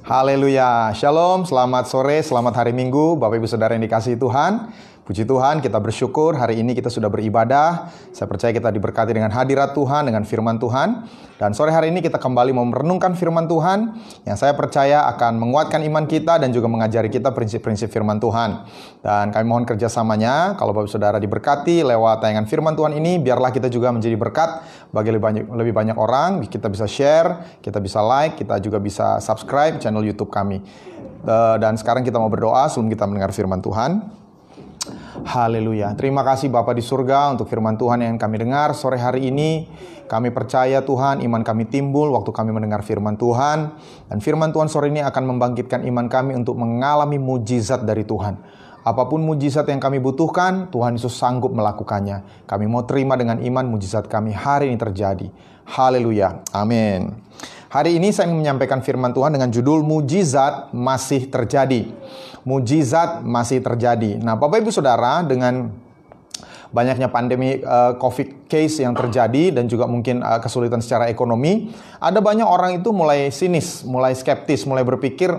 Haleluya, Shalom, selamat sore, selamat hari Minggu, Bapak Ibu Saudara yang dikasihi Tuhan. Puji Tuhan, kita bersyukur hari ini kita sudah beribadah. Saya percaya kita diberkati dengan hadirat Tuhan, dengan firman Tuhan. Dan sore hari ini kita kembali mau merenungkan firman Tuhan yang saya percaya akan menguatkan iman kita dan juga mengajari kita prinsip-prinsip firman Tuhan. Dan kami mohon kerjasamanya, kalau Bapak Ibu Saudara diberkati lewat tayangan firman Tuhan ini, biarlah kita juga menjadi berkat bagi lebih banyak orang. Kita bisa share, kita bisa like, kita juga bisa subscribe channel YouTube kami. Dan sekarang kita mau berdoa sebelum kita mendengar firman Tuhan. Haleluya. Terima kasih Bapa di surga untuk firman Tuhan yang kami dengar sore hari ini. Kami percaya Tuhan, iman kami timbul waktu kami mendengar firman Tuhan. Dan firman Tuhan sore ini akan membangkitkan iman kami untuk mengalami mujizat dari Tuhan. Apapun mujizat yang kami butuhkan, Tuhan Yesus sanggup melakukannya. Kami mau terima dengan iman mujizat kami hari ini terjadi. Haleluya. Amin. Hari ini saya ingin menyampaikan firman Tuhan dengan judul Mujizat Masih Terjadi. Mujizat masih terjadi. Nah, Bapak Ibu Saudara, dengan banyaknya pandemi COVID case yang terjadi dan juga mungkin kesulitan secara ekonomi, ada banyak orang itu mulai sinis, mulai skeptis, mulai berpikir,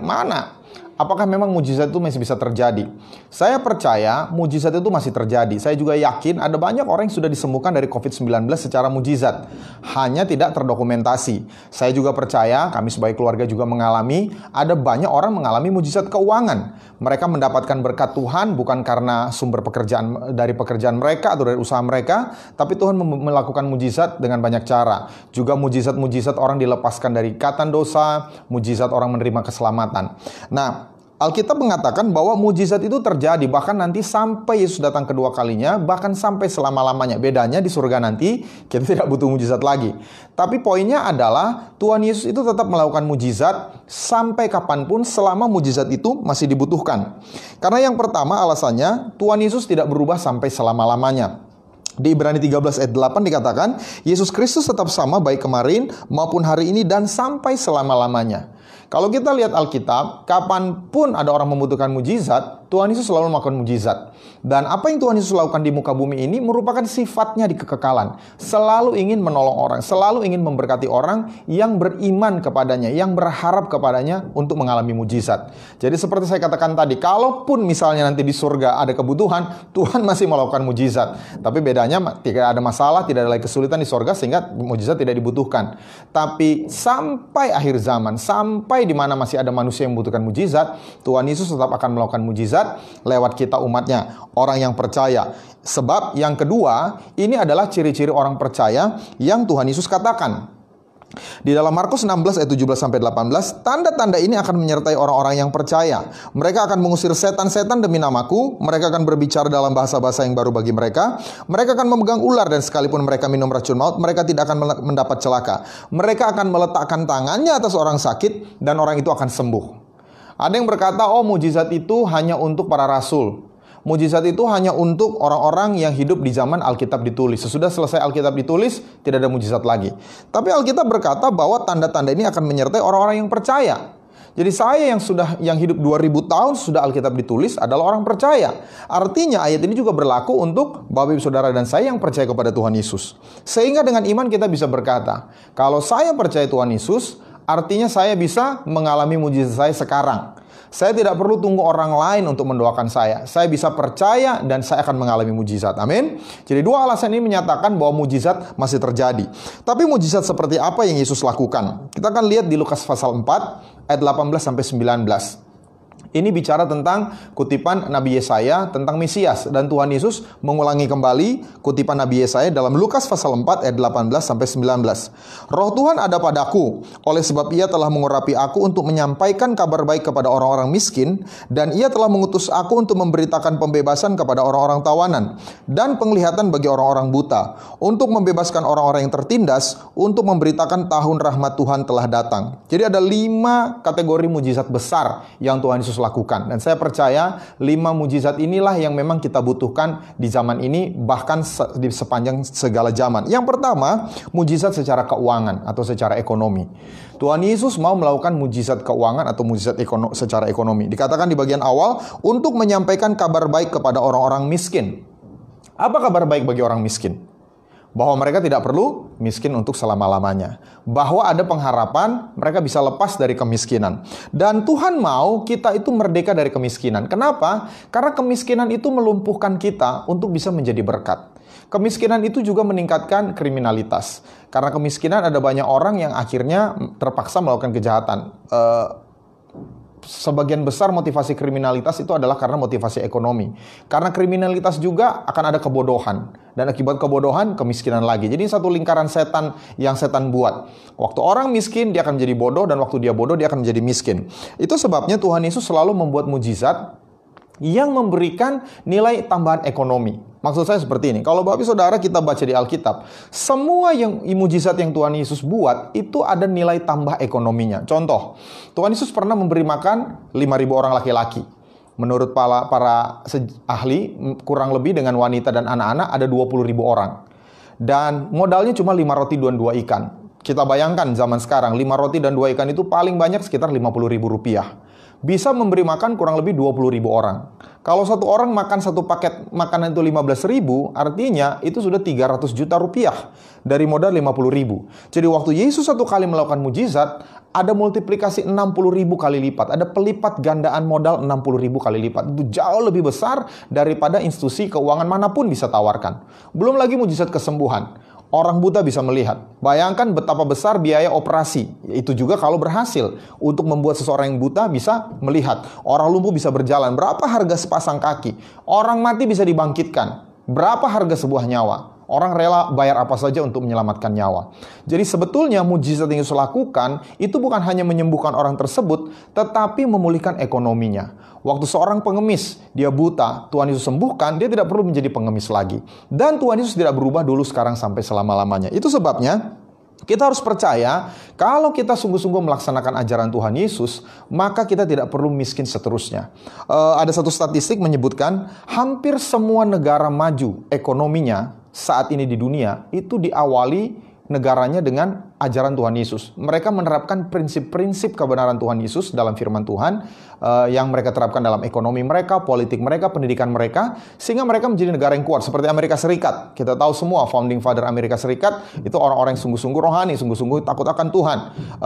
apakah memang mujizat itu masih bisa terjadi? Saya percaya mujizat itu masih terjadi. Saya juga yakin ada banyak orang yang sudah disembuhkan dari COVID-19 secara mujizat. Hanya tidak terdokumentasi. Saya juga percaya, kami sebagai keluarga juga mengalami, ada banyak orang mengalami mujizat keuangan. Mereka mendapatkan berkat Tuhan bukan karena sumber pekerjaan mereka atau dari usaha mereka, tapi Tuhan melakukan mujizat dengan banyak cara. Juga mujizat-mujizat orang dilepaskan dari ikatan dosa, mujizat orang menerima keselamatan. Nah, Alkitab mengatakan bahwa mujizat itu terjadi bahkan nanti sampai Yesus datang kedua kalinya, bahkan sampai selama-lamanya. Bedanya di surga nanti kita tidak butuh mujizat lagi. Tapi poinnya adalah Tuhan Yesus itu tetap melakukan mujizat sampai kapanpun selama mujizat itu masih dibutuhkan. Karena yang pertama alasannya Tuhan Yesus tidak berubah sampai selama-lamanya. Di Ibrani 13 ayat 8 dikatakan, Yesus Kristus tetap sama baik kemarin maupun hari ini dan sampai selama-lamanya. Kalau kita lihat Alkitab, kapanpun ada orang membutuhkan mujizat, Tuhan Yesus selalu melakukan mujizat. Dan apa yang Tuhan Yesus lakukan di muka bumi ini merupakan sifatnya di kekekalan. Selalu ingin menolong orang, selalu ingin memberkati orang yang beriman kepadanya, yang berharap kepadanya untuk mengalami mujizat. Jadi seperti saya katakan tadi, kalaupun misalnya nanti di surga ada kebutuhan, Tuhan masih melakukan mujizat. Tapi bedanya tidak ada masalah, tidak ada lagi kesulitan di surga sehingga mujizat tidak dibutuhkan. Tapi sampai akhir zaman, sampai di mana masih ada manusia yang membutuhkan mujizat, Tuhan Yesus tetap akan melakukan mujizat lewat kita umatnya, orang yang percaya. Sebab yang kedua, ini adalah ciri-ciri orang percaya yang Tuhan Yesus katakan. Di dalam Markus 16 ayat 17-18, tanda-tanda ini akan menyertai orang-orang yang percaya. Mereka akan mengusir setan-setan demi namaku. Mereka akan berbicara dalam bahasa-bahasa yang baru bagi mereka. Mereka akan memegang ular dan sekalipun mereka minum racun maut, mereka tidak akan mendapat celaka. Mereka akan meletakkan tangannya atas orang sakit dan orang itu akan sembuh. Ada yang berkata, mujizat itu hanya untuk para rasul. Mujizat itu hanya untuk orang-orang yang hidup di zaman Alkitab ditulis. Sesudah selesai Alkitab ditulis, tidak ada mujizat lagi. Tapi Alkitab berkata bahwa tanda-tanda ini akan menyertai orang-orang yang percaya. Jadi saya yang hidup 2000 tahun sudah Alkitab ditulis adalah orang percaya. Artinya ayat ini juga berlaku untuk Bapak Ibu Saudara dan saya yang percaya kepada Tuhan Yesus. Sehingga dengan iman kita bisa berkata, kalau saya percaya Tuhan Yesus, artinya saya bisa mengalami mujizat saya sekarang. Saya tidak perlu tunggu orang lain untuk mendoakan saya. Saya bisa percaya dan saya akan mengalami mujizat. Amin. Jadi dua alasan ini menyatakan bahwa mujizat masih terjadi. Tapi mujizat seperti apa yang Yesus lakukan? Kita akan lihat di Lukas pasal 4 ayat 18-19. Ini bicara tentang kutipan Nabi Yesaya tentang Mesias. Dan Tuhan Yesus mengulangi kembali kutipan Nabi Yesaya dalam Lukas pasal 4 ayat 18-19. Roh Tuhan ada padaku, oleh sebab ia telah mengurapi aku untuk menyampaikan kabar baik kepada orang-orang miskin. Dan ia telah mengutus aku untuk memberitakan pembebasan kepada orang-orang tawanan. Dan penglihatan bagi orang-orang buta. Untuk membebaskan orang-orang yang tertindas. Untuk memberitakan tahun rahmat Tuhan telah datang. Jadi ada 5 kategori mujizat besar yang Tuhan Yesus lakukan. Dan saya percaya 5 mujizat inilah yang memang kita butuhkan di zaman ini, bahkan di sepanjang segala zaman. Yang pertama, mujizat secara keuangan atau secara ekonomi. Tuhan Yesus mau melakukan mujizat keuangan atau mujizat secara ekonomi. Dikatakan di bagian awal, untuk menyampaikan kabar baik kepada orang-orang miskin. Apa kabar baik bagi orang miskin? bahwa mereka tidak perlu miskin untuk selama-lamanya, bahwa ada pengharapan mereka bisa lepas dari kemiskinan. Dan Tuhan mau kita itu merdeka dari kemiskinan. Kenapa? Karena kemiskinan itu melumpuhkan kita untuk bisa menjadi berkat. Kemiskinan itu juga meningkatkan kriminalitas. Karena kemiskinan ada banyak orang yang akhirnya terpaksa melakukan kejahatan. Sebagian besar motivasi kriminalitas itu adalah karena motivasi ekonomi. Karena kriminalitas juga akan ada kebodohan. Dan akibat kebodohan, kemiskinan lagi. Jadi satu lingkaran setan yang setan buat. Waktu orang miskin, dia akan menjadi bodoh. Dan waktu dia bodoh, dia akan menjadi miskin. Itu sebabnya Tuhan Yesus selalu membuat mujizat yang memberikan nilai tambahan ekonomi. Maksud saya seperti ini, kalau Bapak Saudara kita baca di Alkitab, semua yang mujizat yang Tuhan Yesus buat, itu ada nilai tambah ekonominya. Contoh, Tuhan Yesus pernah memberi makan 5.000 orang laki-laki. Menurut para ahli, kurang lebih dengan wanita dan anak-anak ada 20.000 orang. Dan modalnya cuma 5 roti dan 2 ikan. Kita bayangkan zaman sekarang, 5 roti dan 2 ikan itu paling banyak sekitar Rp50.000. Bisa memberi makan kurang lebih 20.000 orang. Kalau satu orang makan satu paket makanan itu 15.000, artinya itu sudah 300 juta rupiah dari modal 50.000. Jadi waktu Yesus satu kali melakukan mujizat, ada multiplikasi 60.000 kali lipat. Ada pelipat gandaan modal 60.000 kali lipat. Itu jauh lebih besar daripada institusi keuangan manapun bisa tawarkan. Belum lagi mujizat kesembuhan. Orang buta bisa melihat. Bayangkan betapa besar biaya operasi. Itu juga kalau berhasil. Untuk membuat seseorang yang buta bisa melihat. Orang lumpuh bisa berjalan. Berapa harga sepasang kaki? Orang mati bisa dibangkitkan. Berapa harga sebuah nyawa? Orang rela bayar apa saja untuk menyelamatkan nyawa. Jadi sebetulnya mujizat yang Yesus lakukan itu bukan hanya menyembuhkan orang tersebut, tetapi memulihkan ekonominya. Waktu seorang pengemis, dia buta, Tuhan Yesus sembuhkan, dia tidak perlu menjadi pengemis lagi. Dan Tuhan Yesus tidak berubah dulu, sekarang, sampai selama-lamanya. Itu sebabnya kita harus percaya, kalau kita sungguh-sungguh melaksanakan ajaran Tuhan Yesus, maka kita tidak perlu miskin seterusnya. Ada satu statistik menyebutkan, hampir semua negara maju ekonominya saat ini di dunia, itu diawali negaranya dengan ajaran Tuhan Yesus. Mereka menerapkan prinsip-prinsip kebenaran Tuhan Yesus dalam firman Tuhan, yang mereka terapkan dalam ekonomi mereka, politik mereka, pendidikan mereka, sehingga mereka menjadi negara yang kuat. Seperti Amerika Serikat. Kita tahu semua founding father Amerika Serikat itu orang-orang yang sungguh-sungguh rohani, sungguh-sungguh takut akan Tuhan.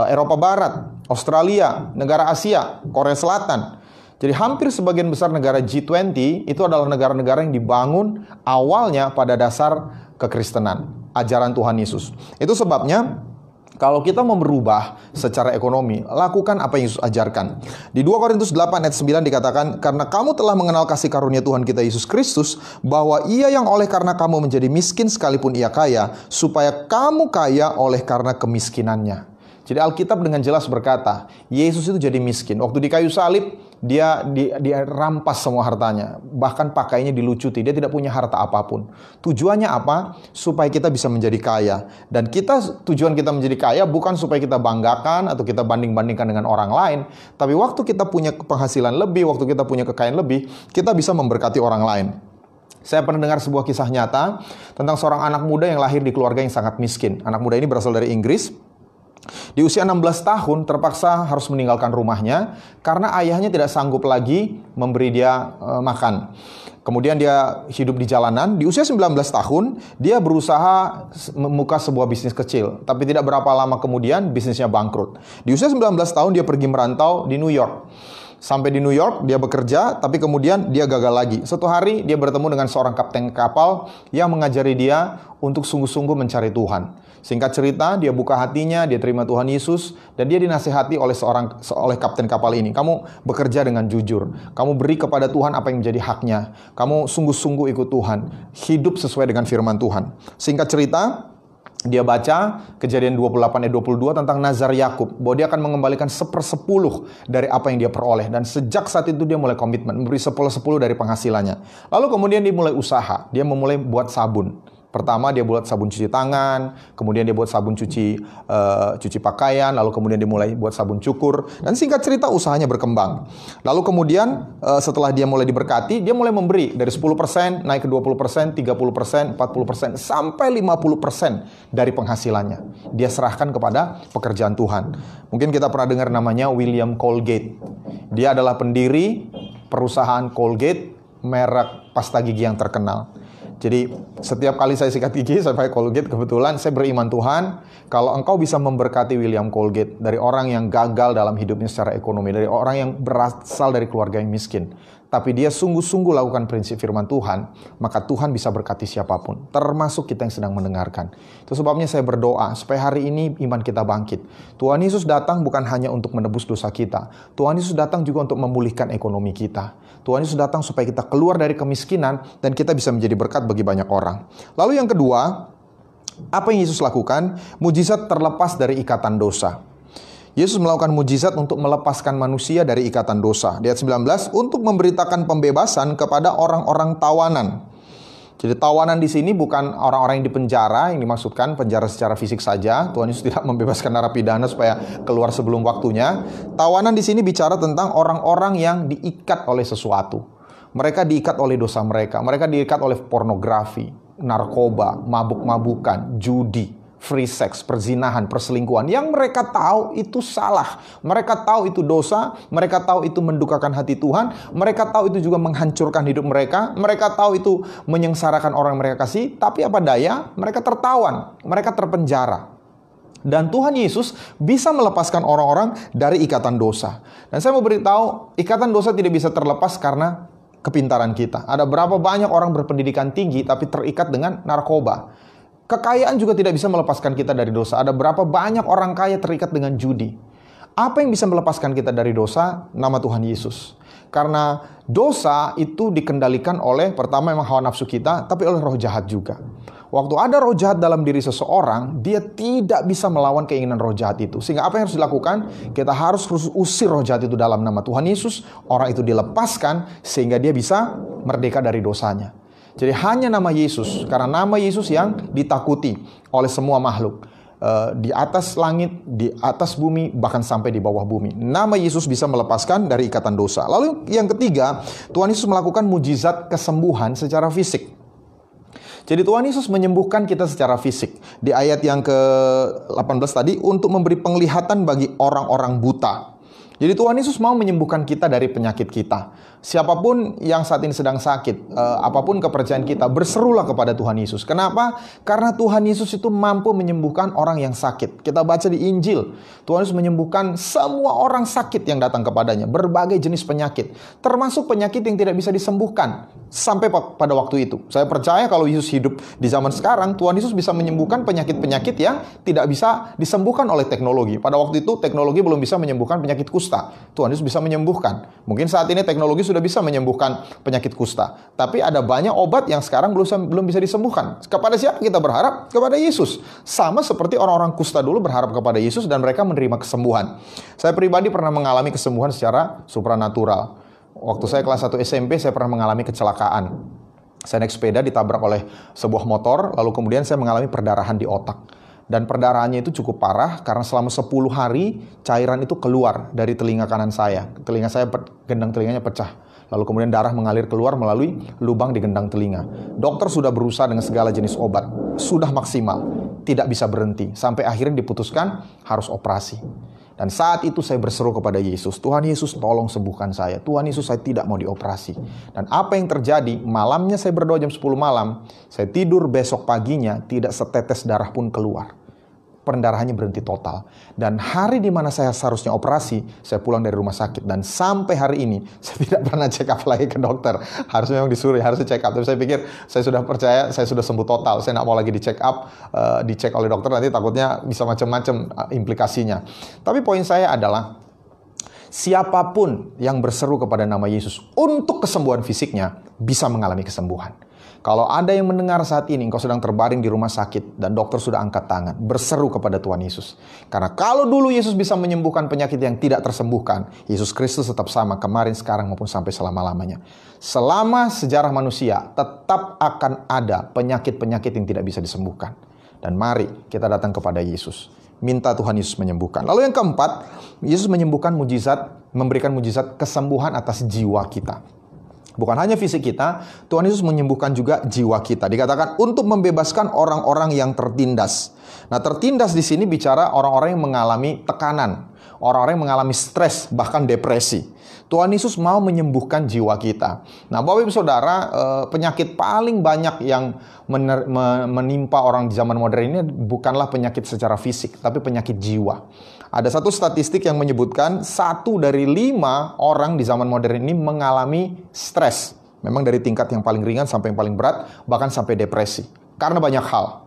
Eropa Barat, Australia, negara Asia, Korea Selatan. Jadi hampir sebagian besar negara G20 itu adalah negara-negara yang dibangun awalnya pada dasar kekristenan, ajaran Tuhan Yesus. Itu sebabnya kalau kita mau berubah secara ekonomi, lakukan apa yang Yesus ajarkan. Di 2 Korintus 8 ayat 9 dikatakan, karena kamu telah mengenal kasih karunia Tuhan kita Yesus Kristus, bahwa Ia yang oleh karena kamu menjadi miskin sekalipun Ia kaya, supaya kamu kaya oleh karena kemiskinannya. Jadi Alkitab dengan jelas berkata, Yesus itu jadi miskin. Waktu di kayu salib, dia rampas semua hartanya. Bahkan pakaiannya dilucuti. Dia tidak punya harta apapun. Tujuannya apa? Supaya kita bisa menjadi kaya. Dan tujuan kita menjadi kaya bukan supaya kita banggakan atau kita banding-bandingkan dengan orang lain. Tapi waktu kita punya penghasilan lebih, waktu kita punya kekayaan lebih, kita bisa memberkati orang lain. Saya pernah dengar sebuah kisah nyata tentang seorang anak muda yang lahir di keluarga yang sangat miskin. Anak muda ini berasal dari Inggris. Di usia 16 tahun terpaksa harus meninggalkan rumahnya karena ayahnya tidak sanggup lagi memberi dia makan. Kemudian dia hidup di jalanan. Di usia 19 tahun dia berusaha membuka sebuah bisnis kecil. Tapi tidak berapa lama kemudian bisnisnya bangkrut. Di usia 19 tahun dia pergi merantau di New York. Sampai di New York, dia bekerja, tapi kemudian dia gagal lagi. Suatu hari, dia bertemu dengan seorang kapten kapal yang mengajari dia untuk sungguh-sungguh mencari Tuhan. Singkat cerita, dia buka hatinya, dia terima Tuhan Yesus, dan dia dinasihati oleh kapten kapal ini. Kamu bekerja dengan jujur. Kamu beri kepada Tuhan apa yang menjadi haknya. Kamu sungguh-sungguh ikut Tuhan. Hidup sesuai dengan firman Tuhan. Singkat cerita, dia baca Kejadian 28 ayat 22 tentang Nazar Yakub, bahwa dia akan mengembalikan 1/10 dari apa yang dia peroleh. Dan sejak saat itu dia mulai komitmen, memberi 10/10 dari penghasilannya. Lalu kemudian dia mulai usaha, dia memulai buat sabun. Pertama dia buat sabun cuci tangan, kemudian dia buat sabun cuci pakaian, lalu kemudian dia mulai buat sabun cukur. Dan singkat cerita usahanya berkembang. Lalu kemudian setelah dia mulai diberkati, dia mulai memberi dari 10% naik ke 20%, 30%, 40%, sampai 50% dari penghasilannya. Dia serahkan kepada pekerjaan Tuhan. Mungkin kita pernah dengar namanya William Colgate. Dia adalah pendiri perusahaan Colgate, merek pasta gigi yang terkenal. Jadi setiap kali saya sikat gigi, saya pakai Colgate, kebetulan saya beriman Tuhan, kalau engkau bisa memberkati William Colgate dari orang yang gagal dalam hidupnya secara ekonomi, dari orang yang berasal dari keluarga yang miskin, tapi dia sungguh-sungguh lakukan prinsip firman Tuhan, maka Tuhan bisa berkati siapapun, termasuk kita yang sedang mendengarkan. Itu sebabnya saya berdoa, supaya hari ini iman kita bangkit. Tuhan Yesus datang bukan hanya untuk menebus dosa kita, Tuhan Yesus datang juga untuk memulihkan ekonomi kita. Tuhan Yesus datang supaya kita keluar dari kemiskinan, dan kita bisa menjadi berkat bagi banyak orang. Lalu yang kedua, apa yang Yesus lakukan? Mujizat terlepas dari ikatan dosa. Yesus melakukan mujizat untuk melepaskan manusia dari ikatan dosa. Di ayat 19, untuk memberitakan pembebasan kepada orang-orang tawanan. Jadi tawanan di sini bukan orang-orang yang dipenjara, yang dimaksudkan penjara secara fisik saja. Tuhan Yesus tidak membebaskan narapidana supaya keluar sebelum waktunya. Tawanan di sini bicara tentang orang-orang yang diikat oleh sesuatu. Mereka diikat oleh dosa mereka. Mereka diikat oleh pornografi, narkoba, mabuk-mabukan, judi, free sex, perzinahan, perselingkuhan. Yang mereka tahu itu salah. Mereka tahu itu dosa. Mereka tahu itu mendukakan hati Tuhan. Mereka tahu itu juga menghancurkan hidup mereka. Mereka tahu itu menyengsarakan orang yang mereka kasih. Tapi apa daya? Mereka tertawan. Mereka terpenjara. Dan Tuhan Yesus bisa melepaskan orang-orang dari ikatan dosa. Dan saya mau beritahu, ikatan dosa tidak bisa terlepas karena kepintaran kita. Ada berapa banyak orang berpendidikan tinggi tapi terikat dengan narkoba. Kekayaan juga tidak bisa melepaskan kita dari dosa. Ada berapa banyak orang kaya terikat dengan judi. Apa yang bisa melepaskan kita dari dosa? Nama Tuhan Yesus. Karena dosa itu dikendalikan oleh, pertama memang hawa nafsu kita, tapi oleh roh jahat juga. Waktu ada roh jahat dalam diri seseorang, dia tidak bisa melawan keinginan roh jahat itu. Sehingga apa yang harus dilakukan? Kita harus usir roh jahat itu dalam nama Tuhan Yesus. Orang itu dilepaskan sehingga dia bisa merdeka dari dosanya. Jadi hanya nama Yesus, karena nama Yesus yang ditakuti oleh semua makhluk. Di atas langit, di atas bumi, bahkan sampai di bawah bumi. Nama Yesus bisa melepaskan dari ikatan dosa. Lalu yang ketiga, Tuhan Yesus melakukan mujizat kesembuhan secara fisik. Jadi Tuhan Yesus menyembuhkan kita secara fisik. Di ayat yang ke-18 tadi, untuk memberi penglihatan bagi orang-orang buta. Jadi Tuhan Yesus mau menyembuhkan kita dari penyakit kita. Siapapun yang saat ini sedang sakit, apapun kepercayaan kita, berserulah kepada Tuhan Yesus. Kenapa? Karena Tuhan Yesus itu mampu menyembuhkan orang yang sakit. Kita baca di Injil, Tuhan Yesus menyembuhkan semua orang sakit yang datang kepadanya. Berbagai jenis penyakit, termasuk penyakit yang tidak bisa disembuhkan sampai pada waktu itu. Saya percaya kalau Yesus hidup di zaman sekarang, Tuhan Yesus bisa menyembuhkan penyakit-penyakit yang tidak bisa disembuhkan oleh teknologi. Pada waktu itu teknologi belum bisa menyembuhkan penyakit kusta. Tuhan Yesus bisa menyembuhkan. Mungkin saat ini teknologi sudah bisa menyembuhkan penyakit kusta. Tapi ada banyak obat yang sekarang belum bisa disembuhkan. Kepada siapa kita berharap? Kepada Yesus. Sama seperti orang-orang kusta dulu berharap kepada Yesus dan mereka menerima kesembuhan. Saya pribadi pernah mengalami kesembuhan secara supranatural. Waktu saya kelas 1 SMP, saya pernah mengalami kecelakaan. Saya naik sepeda ditabrak oleh sebuah motor, lalu kemudian saya mengalami perdarahan di otak. Dan perdarahannya itu cukup parah karena selama 10 hari cairan itu keluar dari telinga kanan saya. Telinga saya, gendang telinganya pecah. Lalu kemudian darah mengalir keluar melalui lubang di gendang telinga. Dokter sudah berusaha dengan segala jenis obat. Sudah maksimal. Tidak bisa berhenti. Sampai akhirnya diputuskan harus operasi. Dan saat itu saya berseru kepada Yesus. Tuhan Yesus, tolong sembuhkan saya. Tuhan Yesus, saya tidak mau dioperasi. Dan apa yang terjadi? Malamnya saya berdoa jam 10 malam. Saya tidur, besok paginya tidak setetes darah pun keluar. Pendarahannya berhenti total. Dan hari di mana saya seharusnya operasi, saya pulang dari rumah sakit. Dan sampai hari ini, saya tidak pernah check up lagi ke dokter. Harusnya memang disuruh, harusnya check up. Tapi saya pikir, saya sudah percaya, saya sudah sembuh total. Saya tidak mau lagi di check up, dicek oleh dokter. Nanti takutnya bisa macam-macam implikasinya. Tapi poin saya adalah, siapapun yang berseru kepada nama Yesus untuk kesembuhan fisiknya, bisa mengalami kesembuhan. Kalau ada yang mendengar saat ini, engkau sedang terbaring di rumah sakit dan dokter sudah angkat tangan, berseru kepada Tuhan Yesus. Karena kalau dulu Yesus bisa menyembuhkan penyakit yang tidak tersembuhkan, Yesus Kristus tetap sama kemarin, sekarang maupun sampai selama-lamanya. Selama sejarah manusia, tetap akan ada penyakit-penyakit yang tidak bisa disembuhkan. Dan mari kita datang kepada Yesus. Minta Tuhan Yesus menyembuhkan. Lalu yang keempat, Yesus menyembuhkan mujizat, memberikan mujizat kesembuhan atas jiwa kita. Bukan hanya fisik kita, Tuhan Yesus menyembuhkan juga jiwa kita. Dikatakan untuk membebaskan orang-orang yang tertindas. Nah, tertindas di sini bicara orang-orang yang mengalami tekanan. Orang-orang yang mengalami stres, bahkan depresi. Tuhan Yesus mau menyembuhkan jiwa kita. Nah, Bapak Ibu Saudara, penyakit paling banyak yang menimpa orang di zaman modern ini bukanlah penyakit secara fisik, tapi penyakit jiwa. Ada satu statistik yang menyebutkan 1 dari 5 orang di zaman modern ini mengalami stres. Memang dari tingkat yang paling ringan sampai yang paling berat, bahkan sampai depresi. Karena banyak hal.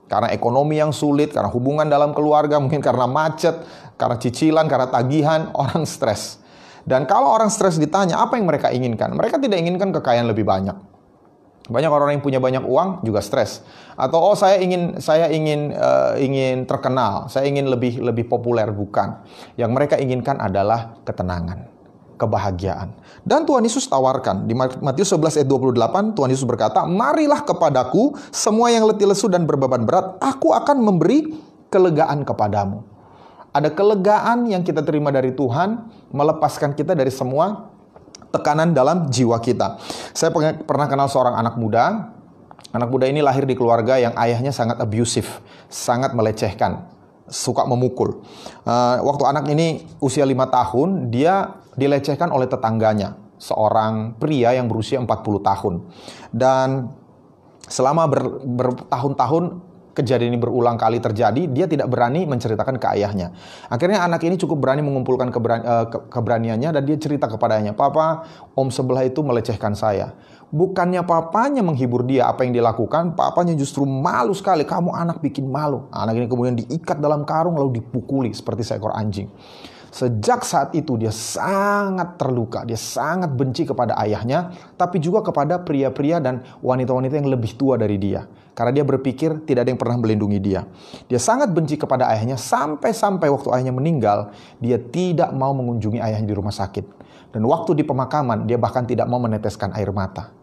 Karena ekonomi yang sulit, karena hubungan dalam keluarga, mungkin karena macet, karena cicilan, karena tagihan, orang stres. Dan kalau orang stres ditanya apa yang mereka inginkan, mereka tidak inginkan kekayaan lebih banyak. Banyak orang yang punya banyak uang juga stres. Atau saya ingin terkenal, saya ingin lebih populer, bukan. Yang mereka inginkan adalah ketenangan, kebahagiaan. Dan Tuhan Yesus tawarkan di Matius 11 ayat 28, Tuhan Yesus berkata, "Marilah kepadaku semua yang letih lesu dan berbeban berat, aku akan memberi kelegaan kepadamu." Ada kelegaan yang kita terima dari Tuhan, melepaskan kita dari semua tekanan dalam jiwa kita. Saya pernah kenal seorang anak muda. Anak muda ini lahir di keluarga yang ayahnya sangat abusive, sangat melecehkan, suka memukul. Waktu anak ini usia 5 tahun, dia dilecehkan oleh tetangganya, seorang pria yang berusia 40 tahun. Dan selama bertahun-tahun kejadian ini berulang kali terjadi, dia tidak berani menceritakan ke ayahnya. Akhirnya anak ini cukup berani mengumpulkan keberaniannya dan dia cerita kepada ayahnya, "Papa, om sebelah itu melecehkan saya." Bukannya papanya menghibur dia apa yang dilakukan, papanya justru malu sekali. "Kamu anak bikin malu." Anak ini kemudian diikat dalam karung lalu dipukuli seperti seekor anjing. Sejak saat itu dia sangat terluka, dia sangat benci kepada ayahnya, tapi juga kepada pria-pria dan wanita-wanita yang lebih tua dari dia. Karena dia berpikir tidak ada yang pernah melindungi dia. Dia sangat benci kepada ayahnya sampai waktu ayahnya meninggal, dia tidak mau mengunjungi ayahnya di rumah sakit. Dan waktu di pemakaman, dia bahkan tidak mau meneteskan air mata.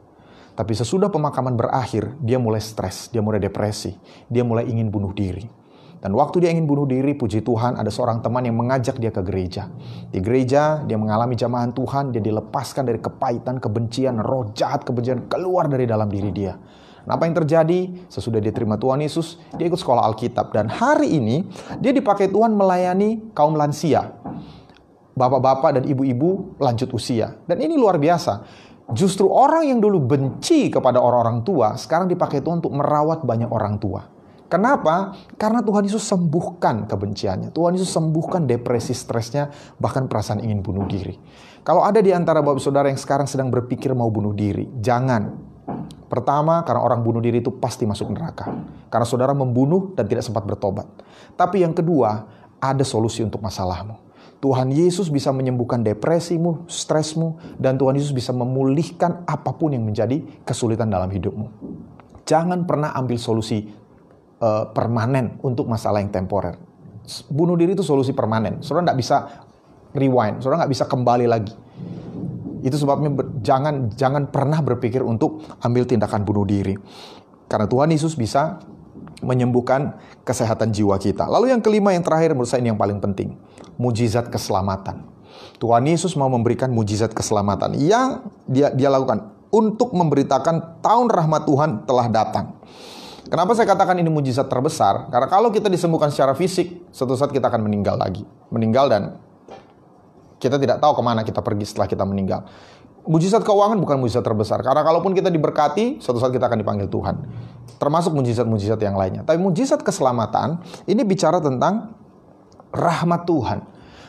Tapi sesudah pemakaman berakhir, dia mulai stres, dia mulai depresi, dia mulai ingin bunuh diri. Dan waktu dia ingin bunuh diri, puji Tuhan ada seorang teman yang mengajak dia ke gereja. Di gereja, dia mengalami jamahan Tuhan, dia dilepaskan dari kepahitan, kebencian, roh jahat, kebencian keluar dari dalam diri dia. Nah, apa yang terjadi? Sesudah dia terima Tuhan Yesus, dia ikut sekolah Alkitab. Dan hari ini, dia dipakai Tuhan melayani kaum lansia. Bapak-bapak dan ibu-ibu lanjut usia. Dan ini luar biasa. Justru orang yang dulu benci kepada orang-orang tua, sekarang dipakai Tuhan untuk merawat banyak orang tua. Kenapa? Karena Tuhan Yesus sembuhkan kebenciannya. Tuhan Yesus sembuhkan depresi, stresnya, bahkan perasaan ingin bunuh diri. Kalau ada di antara bapak saudara yang sekarang sedang berpikir mau bunuh diri, jangan. Pertama, karena orang bunuh diri itu pasti masuk neraka. Karena saudara membunuh dan tidak sempat bertobat. Tapi yang kedua, ada solusi untuk masalahmu. Tuhan Yesus bisa menyembuhkan depresimu, stresmu, dan Tuhan Yesus bisa memulihkan apapun yang menjadi kesulitan dalam hidupmu. Jangan pernah ambil solusi permanen untuk masalah yang temporer. Bunuh diri itu solusi permanen. Saudara nggak bisa rewind, saudara nggak bisa kembali lagi. Itu sebabnya jangan pernah berpikir untuk ambil tindakan bunuh diri. Karena Tuhan Yesus bisa menyembuhkan kesehatan jiwa kita. Lalu yang kelima, yang terakhir menurut saya ini yang paling penting. Mujizat keselamatan. Tuhan Yesus mau memberikan mujizat keselamatan yang dia lakukan untuk memberitakan tahun rahmat Tuhan telah datang. Kenapa saya katakan ini mujizat terbesar? Karena kalau kita disembuhkan secara fisik, suatu saat kita akan meninggal lagi. Meninggal dan kita tidak tahu kemana kita pergi setelah kita meninggal. Mujizat keuangan bukan mujizat terbesar. Karena kalaupun kita diberkati, suatu saat kita akan dipanggil Tuhan. Termasuk mujizat-mujizat yang lainnya. Tapi mujizat keselamatan, ini bicara tentang rahmat Tuhan.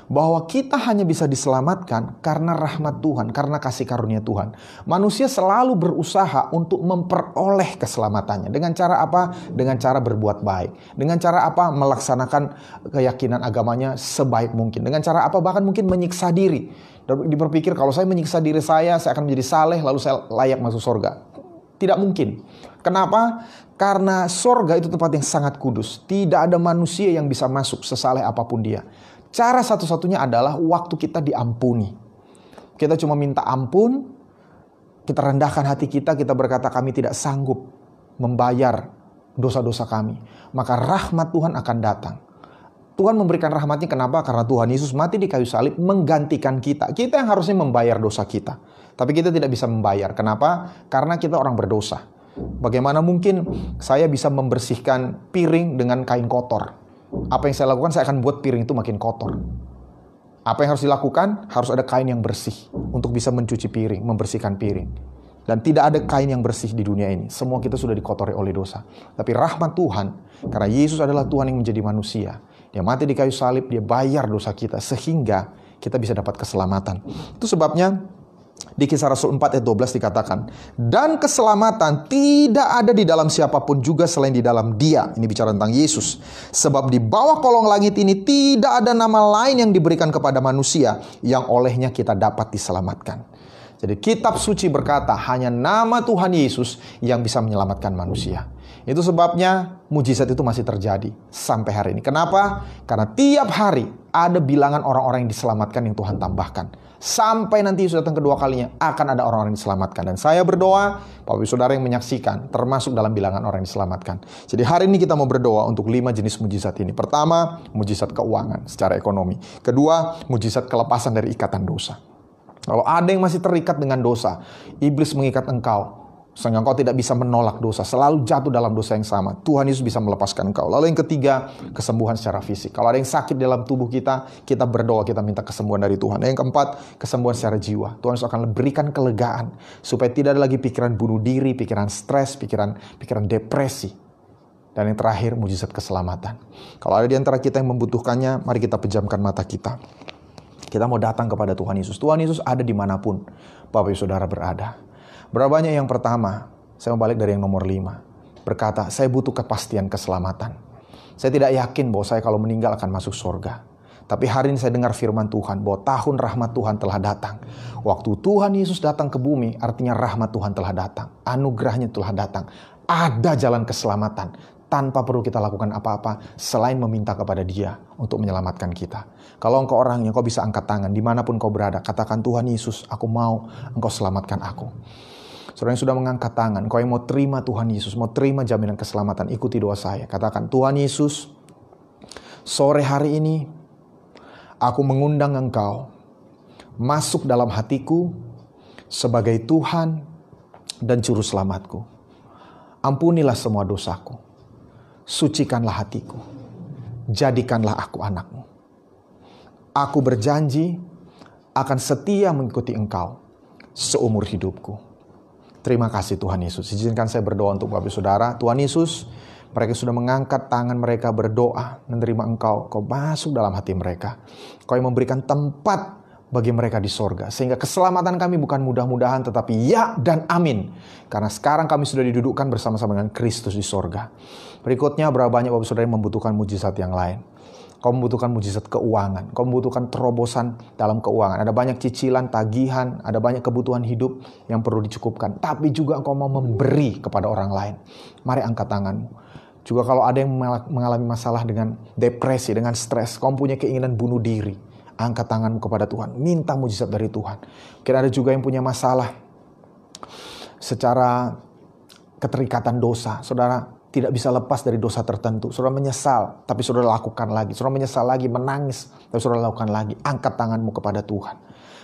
Bahwa kita hanya bisa diselamatkan karena rahmat Tuhan, karena kasih karunia Tuhan. Manusia selalu berusaha untuk memperoleh keselamatannya. Dengan cara apa? Dengan cara berbuat baik. Dengan cara apa? Melaksanakan keyakinan agamanya sebaik mungkin. Dengan cara apa? Bahkan mungkin menyiksa diri. Dia berpikir kalau saya menyiksa diri saya akan menjadi saleh, lalu saya layak masuk surga. Tidak mungkin. Kenapa? Karena surga itu tempat yang sangat kudus. Tidak ada manusia yang bisa masuk sesaleh apapun dia. Cara satu-satunya adalah waktu kita diampuni. Kita cuma minta ampun, kita rendahkan hati kita berkata kami tidak sanggup membayar dosa-dosa kami. Maka rahmat Tuhan akan datang. Tuhan memberikan rahmatnya kenapa? Karena Tuhan Yesus mati di kayu salib menggantikan kita. Kita yang harusnya membayar dosa kita. Tapi kita tidak bisa membayar. Kenapa? Karena kita orang berdosa. Bagaimana mungkin saya bisa membersihkan piring dengan kain kotor? Apa yang saya lakukan, saya akan buat piring itu makin kotor. Apa yang harus dilakukan? Harus ada kain yang bersih untuk bisa mencuci piring, membersihkan piring. Dan tidak ada kain yang bersih di dunia ini. Semua kita sudah dikotori oleh dosa. Tapi rahmat Tuhan, karena Yesus adalah Tuhan yang menjadi manusia. Dia mati di kayu salib, dia bayar dosa kita. Sehingga kita bisa dapat keselamatan. Itu sebabnya di Kisah Rasul 4 ayat 12 dikatakan, dan keselamatan tidak ada di dalam siapapun juga selain di dalam Dia. Ini bicara tentang Yesus. Sebab di bawah kolong langit ini tidak ada nama lain yang diberikan kepada manusia yang olehnya kita dapat diselamatkan. Jadi kitab suci berkata hanya nama Tuhan Yesus yang bisa menyelamatkan manusia. Itu sebabnya mujizat itu masih terjadi sampai hari ini. Kenapa? Karena tiap hari ada bilangan orang-orang yang diselamatkan yang Tuhan tambahkan. Sampai nanti Yesus datang kedua kalinya akan ada orang-orang yang diselamatkan. Dan saya berdoa, Bapak Ibu Saudara yang menyaksikan termasuk dalam bilangan orang yang diselamatkan. Jadi hari ini kita mau berdoa untuk 5 jenis mujizat ini. Pertama, mujizat keuangan secara ekonomi. Kedua, mujizat kelepasan dari ikatan dosa. Kalau ada yang masih terikat dengan dosa, iblis mengikat engkau, sehingga engkau tidak bisa menolak dosa, selalu jatuh dalam dosa yang sama. Tuhan Yesus bisa melepaskan engkau. Lalu yang ketiga, kesembuhan secara fisik. Kalau ada yang sakit dalam tubuh kita, kita berdoa, kita minta kesembuhan dari Tuhan. Yang keempat, kesembuhan secara jiwa. Tuhan Yesus akan berikan kelegaan, supaya tidak ada lagi pikiran bunuh diri, pikiran stres, pikiran depresi. Dan yang terakhir, mujizat keselamatan. Kalau ada di antara kita yang membutuhkannya, mari kita pejamkan mata kita. Kita mau datang kepada Tuhan Yesus. Tuhan Yesus ada dimanapun Bapak Ibu Saudara berada. Berapa banyak yang pertama, saya mau balik dari yang nomor 5. Berkata, saya butuh kepastian keselamatan. Saya tidak yakin bahwa saya kalau meninggal akan masuk surga. Tapi hari ini saya dengar firman Tuhan bahwa tahun rahmat Tuhan telah datang. Waktu Tuhan Yesus datang ke bumi, artinya rahmat Tuhan telah datang. Anugerahnya telah datang. Ada jalan keselamatan. Tanpa perlu kita lakukan apa-apa selain meminta kepada Dia untuk menyelamatkan kita. Kalau engkau orangnya, engkau bisa angkat tangan dimanapun kau berada. Katakan, Tuhan Yesus, aku mau engkau selamatkan aku. Saudara yang sudah mengangkat tangan, engkau yang mau terima Tuhan Yesus, mau terima jaminan keselamatan, ikuti doa saya. Katakan, Tuhan Yesus, sore hari ini aku mengundang engkau masuk dalam hatiku sebagai Tuhan dan Juru Selamatku. Ampunilah semua dosaku. Sucikanlah hatiku. Jadikanlah aku anakmu. Aku berjanji akan setia mengikuti engkau seumur hidupku. Terima kasih Tuhan Yesus. Izinkan saya berdoa untuk Bapak Saudara. Tuhan Yesus, mereka sudah mengangkat tangan mereka berdoa, menerima engkau. Kau masuk dalam hati mereka. Kau yang memberikan tempat bagi mereka di sorga. Sehingga keselamatan kami bukan mudah-mudahan, tetapi ya dan amin. Karena sekarang kami sudah didudukkan bersama-sama dengan Kristus di sorga. Berikutnya, berapa banyak Bapak Saudara yang membutuhkan mujizat yang lain. Kau membutuhkan mujizat keuangan. Kau membutuhkan terobosan dalam keuangan. Ada banyak cicilan, tagihan, ada banyak kebutuhan hidup yang perlu dicukupkan. Tapi juga engkau mau memberi kepada orang lain. Mari angkat tanganmu. Juga kalau ada yang mengalami masalah dengan depresi, dengan stres, kau punya keinginan bunuh diri, angkat tanganmu kepada Tuhan. Minta mujizat dari Tuhan. Mungkin ada juga yang punya masalah secara keterikatan dosa. Saudara tidak bisa lepas dari dosa tertentu. Saudara menyesal, tapi saudara lakukan lagi. Saudara menyesal lagi, menangis, tapi saudara lakukan lagi. Angkat tanganmu kepada Tuhan.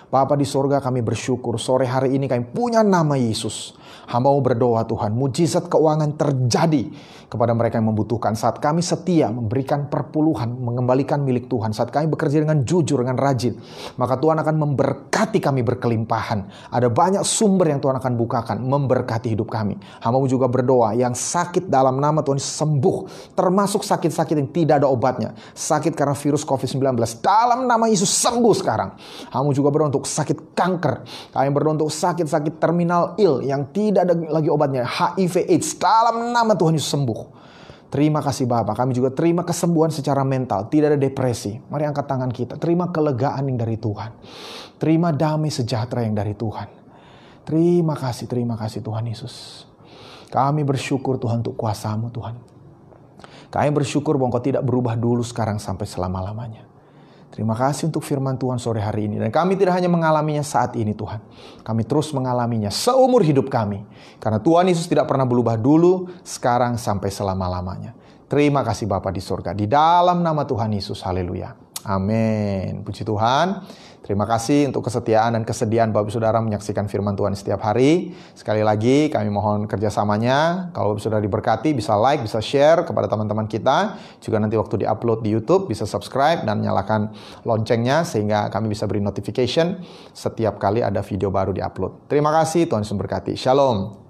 Bapa di sorga, kami bersyukur sore hari ini kami punya nama Yesus. Hamba mau berdoa Tuhan, mujizat keuangan terjadi kepada mereka yang membutuhkan. Saat kami setia memberikan perpuluhan, mengembalikan milik Tuhan. Saat kami bekerja dengan jujur, dengan rajin, maka Tuhan akan memberkati kami berkelimpahan. Ada banyak sumber yang Tuhan akan bukakan, memberkati hidup kami. Hamba mau juga berdoa, yang sakit dalam nama Tuhan sembuh. Termasuk sakit-sakit yang tidak ada obatnya. Sakit karena virus COVID-19. Dalam nama Yesus sembuh sekarang. Hamba mau juga berdoa untuk sakit kanker. Kami berdoa untuk sakit-sakit terminal ill yang tidak ada lagi obatnya. HIV AIDS. Dalam nama Tuhan Yesus sembuh. Terima kasih Bapa. Kami juga terima kesembuhan secara mental. Tidak ada depresi. Mari angkat tangan kita. Terima kelegaan yang dari Tuhan. Terima damai sejahtera yang dari Tuhan. Terima kasih Tuhan Yesus. Kami bersyukur Tuhan untuk kuasa-Mu Tuhan. Kami bersyukur bahwa Engkau tidak berubah dulu, sekarang, sampai selama-lamanya. Terima kasih untuk firman Tuhan sore hari ini. Dan kami tidak hanya mengalaminya saat ini Tuhan. Kami terus mengalaminya seumur hidup kami. Karena Tuhan Yesus tidak pernah berubah dulu, sekarang, sampai selama-lamanya. Terima kasih Bapa di surga. Di dalam nama Tuhan Yesus. Haleluya. Amin. Puji Tuhan. Terima kasih untuk kesetiaan dan kesediaan Bapak Saudara menyaksikan firman Tuhan setiap hari. Sekali lagi kami mohon kerjasamanya. Kalau Bapak Saudara diberkati bisa like, bisa share kepada teman-teman kita. Juga nanti waktu di-upload di YouTube bisa subscribe dan nyalakan loncengnya sehingga kami bisa beri notification setiap kali ada video baru di-upload. Terima kasih, Tuhan Yesus memberkati. Shalom.